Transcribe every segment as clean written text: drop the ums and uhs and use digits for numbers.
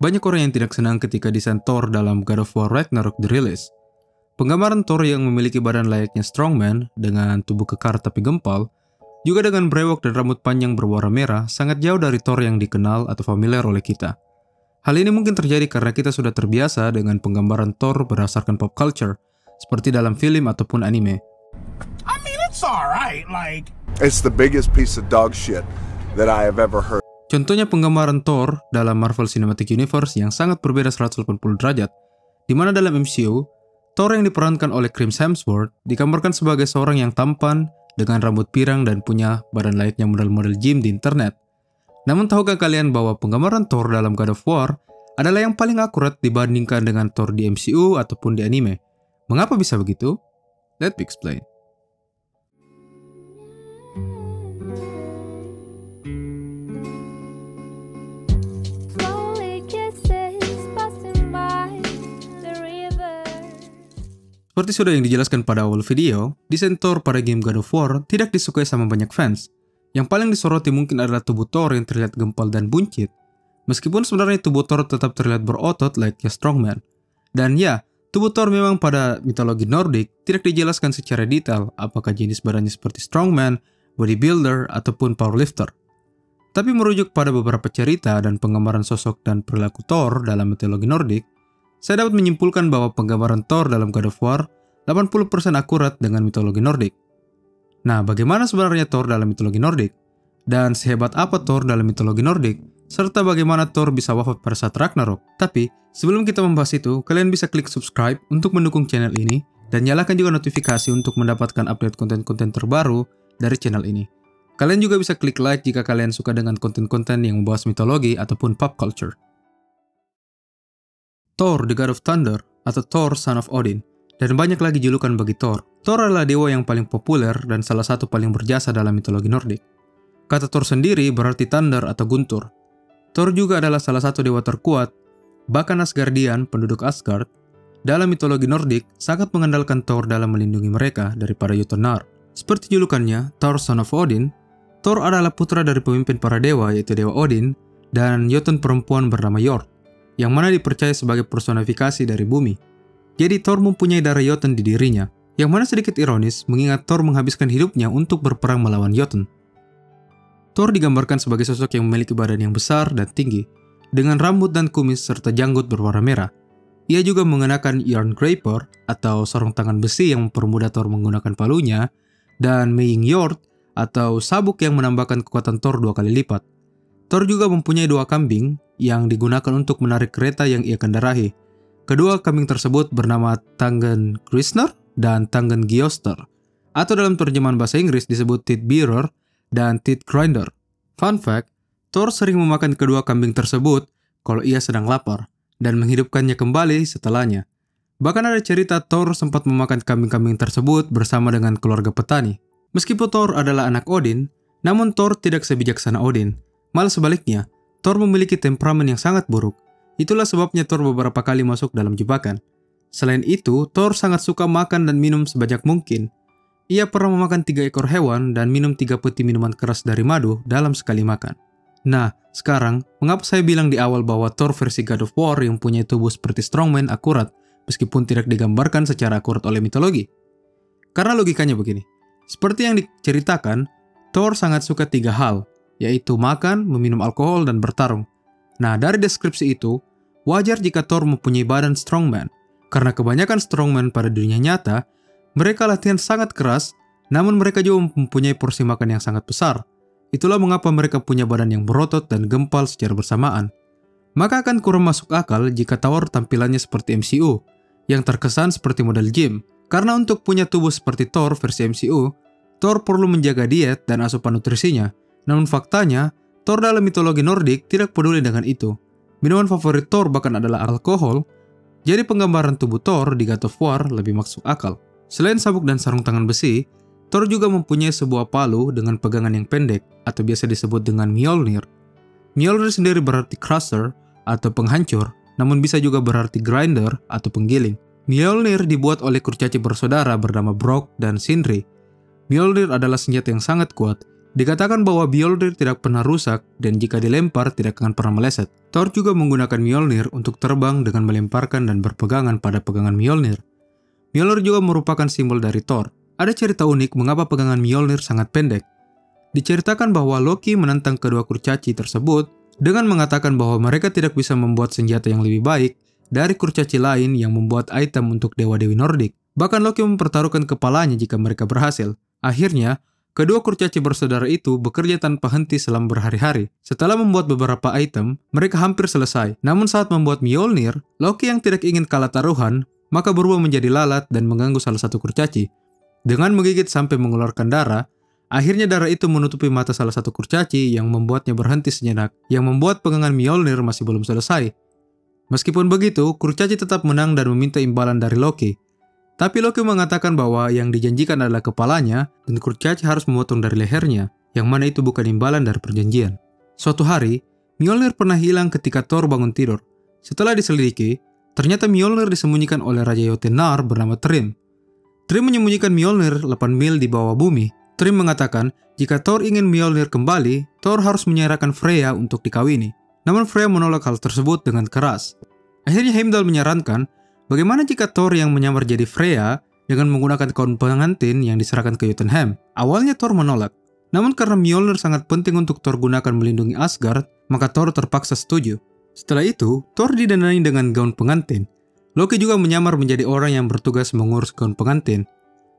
Banyak orang yang tidak senang ketika desain Thor dalam God of War Ragnarok dirilis. Penggambaran Thor yang memiliki badan layaknya strongman dengan tubuh kekar tapi gempal, juga dengan brewok dan rambut panjang berwarna merah, sangat jauh dari Thor yang dikenal atau familiar oleh kita. Hal ini mungkin terjadi karena kita sudah terbiasa dengan penggambaran Thor berdasarkan pop culture, seperti dalam film ataupun anime. I mean, it's alright, like... It's the biggest piece of dog shit that I have ever heard. Contohnya penggambaran Thor dalam Marvel Cinematic Universe yang sangat berbeda 180 derajat, di mana dalam MCU, Thor yang diperankan oleh Chris Hemsworth digambarkan sebagai seorang yang tampan, dengan rambut pirang dan punya badan layaknya model-model gym di internet. Namun tahukah kalian bahwa penggambaran Thor dalam God of War adalah yang paling akurat dibandingkan dengan Thor di MCU ataupun di anime? Mengapa bisa begitu? Let me explain. Seperti sudah yang dijelaskan pada awal video, desain Thor pada game God of War tidak disukai sama banyak fans. Yang paling disoroti mungkin adalah tubuh Thor yang terlihat gempal dan buncit. Meskipun sebenarnya tubuh Thor tetap terlihat berotot layaknya strongman. Dan ya, tubuh Thor memang pada mitologi Nordik tidak dijelaskan secara detail apakah jenis badannya seperti strongman, bodybuilder, ataupun powerlifter. Tapi merujuk pada beberapa cerita dan penggambaran sosok dan perilaku Thor dalam mitologi Nordik, saya dapat menyimpulkan bahwa penggambaran Thor dalam God of War 80% akurat dengan mitologi Nordik. Nah, bagaimana sebenarnya Thor dalam mitologi Nordik? Dan sehebat apa Thor dalam mitologi Nordik? Serta bagaimana Thor bisa wafat pada saat Ragnarok? Tapi, sebelum kita membahas itu, kalian bisa klik subscribe untuk mendukung channel ini, dan nyalakan juga notifikasi untuk mendapatkan update konten-konten terbaru dari channel ini. Kalian juga bisa klik like jika kalian suka dengan konten-konten yang membahas mitologi ataupun pop culture. Thor, the God of Thunder, atau Thor, Son of Odin, dan banyak lagi julukan bagi Thor. Thor adalah dewa yang paling populer dan salah satu paling berjasa dalam mitologi Nordik. Kata Thor sendiri berarti Thunder atau guntur. Thor juga adalah salah satu dewa terkuat, bahkan Asgardian, penduduk Asgard, dalam mitologi Nordik sangat mengandalkan Thor dalam melindungi mereka daripada Jotunnar. Seperti julukannya, Thor, Son of Odin, Thor adalah putra dari pemimpin para dewa yaitu Dewa Odin dan Jotun perempuan bernama Jord, yang mana dipercaya sebagai personifikasi dari bumi. Jadi Thor mempunyai darah Jotun di dirinya, yang mana sedikit ironis mengingat Thor menghabiskan hidupnya untuk berperang melawan Jotun. Thor digambarkan sebagai sosok yang memiliki badan yang besar dan tinggi, dengan rambut dan kumis serta janggut berwarna merah. Ia juga mengenakan Jerngraper atau sarung tangan besi yang mempermudah Thor menggunakan palunya, dan Meying Jord atau sabuk yang menambahkan kekuatan Thor 2 kali lipat. Thor juga mempunyai 2 kambing yang digunakan untuk menarik kereta yang ia kendarahi. Kedua kambing tersebut bernama Tangen Grisner dan Tangen Gyoster, atau dalam terjemahan bahasa Inggris disebut Teeth Bearer dan Teeth Grinder. Fun fact, Thor sering memakan kedua kambing tersebut kalau ia sedang lapar, dan menghidupkannya kembali setelahnya. Bahkan ada cerita Thor sempat memakan kambing-kambing tersebut bersama dengan keluarga petani. Meskipun Thor adalah anak Odin, namun Thor tidak sebijaksana Odin. Malah sebaliknya, Thor memiliki temperamen yang sangat buruk. Itulah sebabnya Thor beberapa kali masuk dalam jebakan. Selain itu, Thor sangat suka makan dan minum sebanyak mungkin. Ia pernah memakan 3 ekor hewan dan minum 3 peti minuman keras dari madu dalam sekali makan. Nah, sekarang, mengapa saya bilang di awal bahwa Thor versi God of War yang punya tubuh seperti strongman akurat, meskipun tidak digambarkan secara akurat oleh mitologi? Karena logikanya begini. Seperti yang diceritakan, Thor sangat suka 3 hal, yaitu makan, meminum alkohol, dan bertarung. Nah, dari deskripsi itu, wajar jika Thor mempunyai badan strongman, karena kebanyakan strongman pada dunia nyata, mereka latihan sangat keras, namun mereka juga mempunyai porsi makan yang sangat besar. Itulah mengapa mereka punya badan yang berotot dan gempal secara bersamaan. Maka akan kurang masuk akal jika Thor tampilannya seperti MCU, yang terkesan seperti model gym. Karena untuk punya tubuh seperti Thor versi MCU, Thor perlu menjaga diet dan asupan nutrisinya. Namun faktanya, Thor dalam mitologi Nordik tidak peduli dengan itu. Minuman favorit Thor bahkan adalah alkohol, jadi penggambaran tubuh Thor di God of War lebih masuk akal. Selain sabuk dan sarung tangan besi, Thor juga mempunyai sebuah palu dengan pegangan yang pendek, atau biasa disebut dengan Mjolnir. Mjolnir sendiri berarti crusher atau penghancur, namun bisa juga berarti grinder atau penggiling. Mjolnir dibuat oleh kurcaci bersaudara bernama Brok dan Sindri. Mjolnir adalah senjata yang sangat kuat, Dikatakan bahwa Mjolnir tidak pernah rusak dan jika dilempar tidak akan pernah meleset. Thor juga menggunakan Mjolnir untuk terbang dengan melemparkan dan berpegangan pada pegangan Mjolnir. Mjolnir juga merupakan simbol dari Thor. Ada cerita unik mengapa pegangan Mjolnir sangat pendek. Diceritakan bahwa Loki menentang kedua kurcaci tersebut dengan mengatakan bahwa mereka tidak bisa membuat senjata yang lebih baik dari kurcaci lain yang membuat item untuk dewa-dewi Nordik. Bahkan Loki mempertaruhkan kepalanya jika mereka berhasil. Akhirnya, kedua kurcaci bersaudara itu bekerja tanpa henti selama berhari-hari. Setelah membuat beberapa item, mereka hampir selesai. Namun saat membuat Mjolnir, Loki yang tidak ingin kalah taruhan, maka berubah menjadi lalat dan mengganggu salah satu kurcaci. Dengan menggigit sampai mengeluarkan darah, akhirnya darah itu menutupi mata salah satu kurcaci yang membuatnya berhenti sejenak, yang membuat pegangan Mjolnir masih belum selesai. Meskipun begitu, kurcaci tetap menang dan meminta imbalan dari Loki. Tapi Loki mengatakan bahwa yang dijanjikan adalah kepalanya dan kurcaci harus memotong dari lehernya, yang mana itu bukan imbalan dari perjanjian. Suatu hari, Mjolnir pernah hilang ketika Thor bangun tidur. Setelah diselidiki, ternyata Mjolnir disembunyikan oleh Raja Jotunheim bernama Thrym. Thrym menyembunyikan Mjolnir 8 mil di bawah bumi. Thrym mengatakan, jika Thor ingin Mjolnir kembali, Thor harus menyerahkan Freya untuk dikawini. Namun Freya menolak hal tersebut dengan keras. Akhirnya Heimdall menyarankan, bagaimana jika Thor yang menyamar jadi Freya dengan menggunakan gaun pengantin yang diserahkan ke Jotunheim? Awalnya Thor menolak. Namun karena Mjolnir sangat penting untuk Thor gunakan melindungi Asgard, maka Thor terpaksa setuju. Setelah itu, Thor didanai dengan gaun pengantin. Loki juga menyamar menjadi orang yang bertugas mengurus gaun pengantin.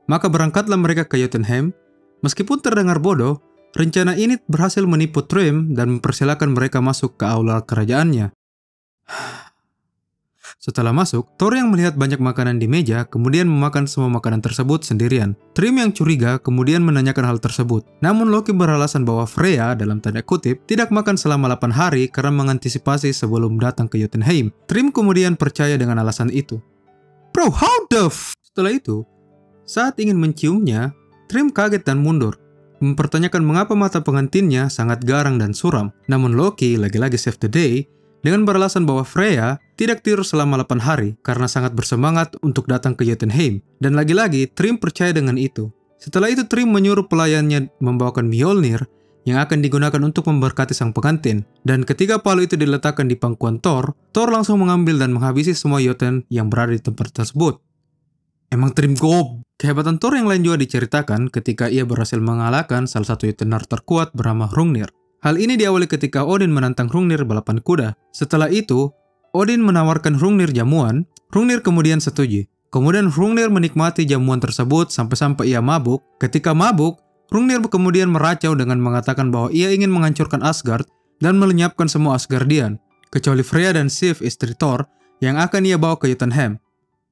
Maka berangkatlah mereka ke Jotunheim. Meskipun terdengar bodoh, rencana ini berhasil menipu Thrym dan mempersilahkan mereka masuk ke aula kerajaannya. Setelah masuk, Thor yang melihat banyak makanan di meja kemudian memakan semua makanan tersebut sendirian. Thrym yang curiga kemudian menanyakan hal tersebut. Namun Loki beralasan bahwa Freya dalam tanda kutip tidak makan selama 8 hari karena mengantisipasi sebelum datang ke Jotunheim. Thrym kemudian percaya dengan alasan itu. Bro, how the f... Setelah itu, saat ingin menciumnya, Thrym kaget dan mundur, mempertanyakan mengapa mata pengantinnya sangat garang dan suram. Namun Loki lagi-lagi save the day dengan beralasan bahwa Freya tidak tidur selama 8 hari karena sangat bersemangat untuk datang ke Jotunheim. Dan lagi-lagi Thrym percaya dengan itu. Setelah itu Thrym menyuruh pelayannya membawakan Mjolnir yang akan digunakan untuk memberkati sang pengantin. Dan ketika palu itu diletakkan di pangkuan Thor, Thor langsung mengambil dan menghabisi semua Jotun yang berada di tempat tersebut. Emang Thrym gob. Kehebatan Thor yang lain juga diceritakan ketika ia berhasil mengalahkan salah satu Jotunheim terkuat bernama Hrungnir. Hal ini diawali ketika Odin menantang Hrungnir balapan kuda. Setelah itu, Odin menawarkan Hrungnir jamuan. Hrungnir kemudian setuju. Kemudian Hrungnir menikmati jamuan tersebut sampai-sampai ia mabuk. Ketika mabuk, Hrungnir kemudian meracau dengan mengatakan bahwa ia ingin menghancurkan Asgard dan melenyapkan semua Asgardian, kecuali Freya dan Sif istri Thor yang akan ia bawa ke Jotunheim.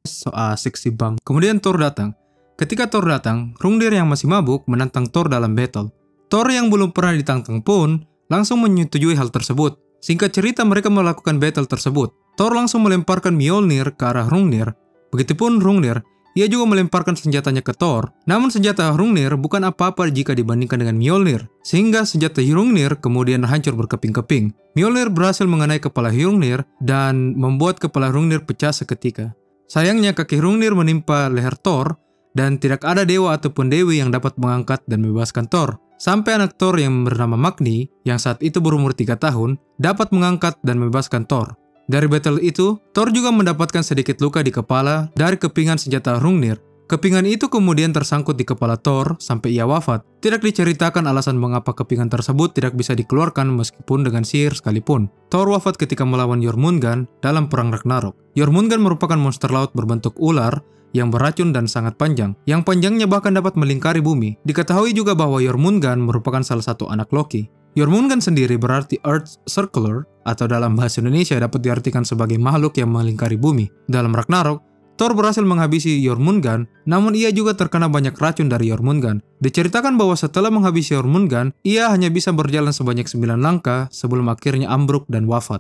So asik sih bang. Kemudian Thor datang. Ketika Thor datang, Hrungnir yang masih mabuk menantang Thor dalam battle. Thor yang belum pernah ditantang pun langsung menyetujui hal tersebut. Singkat cerita mereka melakukan battle tersebut. Thor langsung melemparkan Mjolnir ke arah Hrungnir. Begitupun Hrungnir, ia juga melemparkan senjatanya ke Thor. Namun senjata Hrungnir bukan apa-apa jika dibandingkan dengan Mjolnir. Sehingga senjata Hrungnir kemudian hancur berkeping-keping. Mjolnir berhasil mengenai kepala Hrungnir dan membuat kepala Hrungnir pecah seketika. Sayangnya kaki Hrungnir menimpa leher Thor dan tidak ada dewa ataupun dewi yang dapat mengangkat dan membebaskan Thor. Sampai anak Thor yang bernama Magni, yang saat itu berumur 3 tahun, dapat mengangkat dan membebaskan Thor. Dari battle itu, Thor juga mendapatkan sedikit luka di kepala dari kepingan senjata Hrungnir. Kepingan itu kemudian tersangkut di kepala Thor sampai ia wafat. Tidak diceritakan alasan mengapa kepingan tersebut tidak bisa dikeluarkan meskipun dengan sihir sekalipun. Thor wafat ketika melawan Jormungand dalam perang Ragnarok. Jormungand merupakan monster laut berbentuk ular yang beracun dan sangat panjang, yang panjangnya bahkan dapat melingkari bumi. Diketahui juga bahwa Jormungand merupakan salah satu anak Loki. Jormungand sendiri berarti Earth Circler, atau dalam bahasa Indonesia dapat diartikan sebagai makhluk yang melingkari bumi. Dalam Ragnarok, Thor berhasil menghabisi Jormungand, namun ia juga terkena banyak racun dari Jormungand. Diceritakan bahwa setelah menghabisi Jormungand, ia hanya bisa berjalan sebanyak 9 langkah sebelum akhirnya ambruk dan wafat.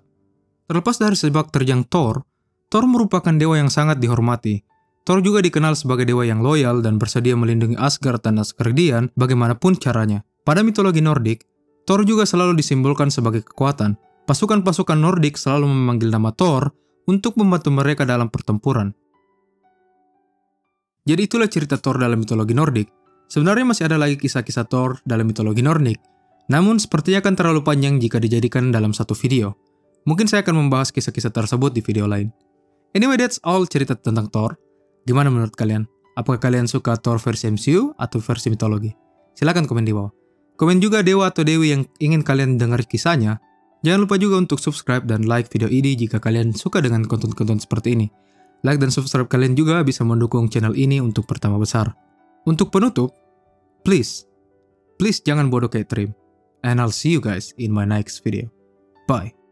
Terlepas dari sepak terjang Thor, Thor merupakan dewa yang sangat dihormati. Thor juga dikenal sebagai dewa yang loyal dan bersedia melindungi Asgard dan Asgardian bagaimanapun caranya. Pada mitologi Nordik, Thor juga selalu disimbolkan sebagai kekuatan. Pasukan-pasukan Nordik selalu memanggil nama Thor untuk membantu mereka dalam pertempuran. Jadi itulah cerita Thor dalam mitologi Nordik. Sebenarnya masih ada lagi kisah-kisah Thor dalam mitologi Nordik, namun sepertinya akan terlalu panjang jika dijadikan dalam satu video. Mungkin saya akan membahas kisah-kisah tersebut di video lain. Anyway, that's all cerita tentang Thor. Gimana menurut kalian? Apakah kalian suka Thor versi MCU atau versi mitologi? Silahkan komen di bawah. Komen juga dewa atau dewi yang ingin kalian dengar kisahnya. Jangan lupa juga untuk subscribe dan like video ini jika kalian suka dengan konten-konten seperti ini. Like dan subscribe kalian juga bisa mendukung channel ini untuk pertama besar. Untuk penutup, please jangan bodoh kayak Trim. And I'll see you guys in my next video. Bye.